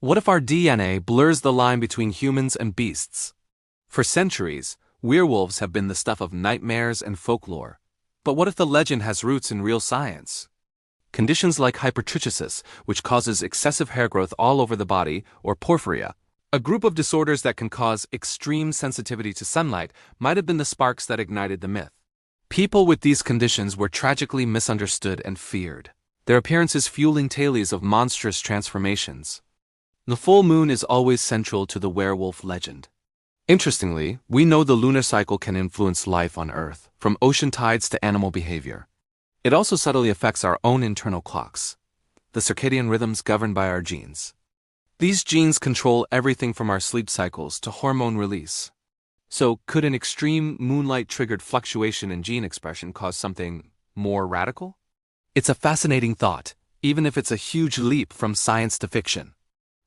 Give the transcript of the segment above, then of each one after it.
What if our DNA blurs the line between humans and beasts? For centuries, werewolves have been the stuff of nightmares and folklore. But what if the legend has roots in real science? Conditions like hypertrichosis, which causes excessive hair growth all over the body, or porphyria, a group of disorders that can cause extreme sensitivity to sunlight, might have been the sparks that ignited the myth. People with these conditions were tragically misunderstood and feared, their appearances fueling tales of monstrous transformations. The full moon is always central to the werewolf legend. Interestingly, we know the lunar cycle can influence life on Earth, from ocean tides to animal behavior. It also subtly affects our own internal clocks, the circadian rhythms governed by our genes. These genes control everything from our sleep cycles to hormone release. So, could an extreme moonlight-triggered fluctuation in gene expression cause something more radical? It's a fascinating thought, even if it's a huge leap from science to fiction.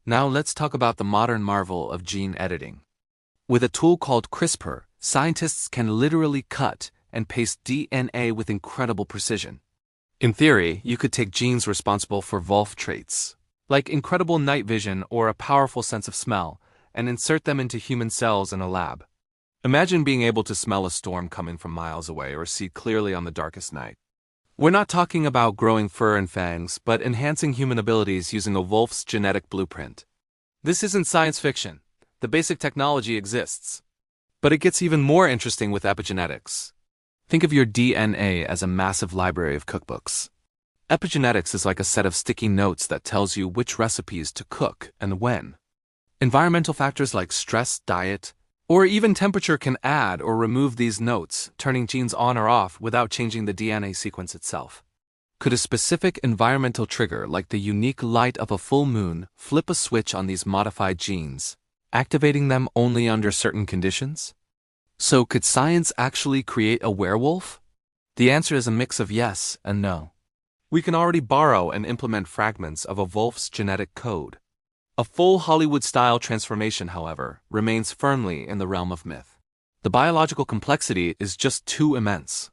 Now let's talk about the modern marvel of gene editing. With a tool called CRISPR, scientists can literally cut and paste DNA with incredible precision. In theory, you could take genes responsible for Wolf traits, like incredible night vision or a powerful sense of smell, and insert them into human cells in a lab. Imagine being able to smell a storm coming from miles away or see clearly on the darkest night. We're not talking about growing fur and fangs, but enhancing human abilities using a wolf's genetic blueprint. This isn't science fiction. The basic technology exists. But it gets even more interesting with epigenetics. Think of your DNA as a massive library of cookbooks. Epigenetics is like a set of sticky notes that tells you which recipes to cook and when. Environmental factors like stress, diet, or even temperature can add or remove these notes, turning genes on or off without changing the DNA sequence itself. Could a specific environmental trigger like the unique light of a full moon flip a switch on these modified genes, activating them only under certain conditions? So could science actually create a werewolf? The answer is a mix of yes and no. We can already borrow and implement fragments of a wolf's genetic code. A full Hollywood-style transformation, however, remains firmly in the realm of myth. The biological complexity is just too immense.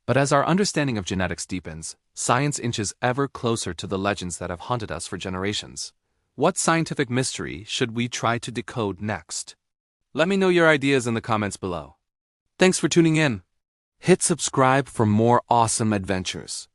But as our understanding of genetics deepens, science inches ever closer to the legends that have haunted us for generations. What scientific mystery should we try to decode next? Let me know your ideas in the comments below. Thanks for tuning in. Hit subscribe for more awesome adventures.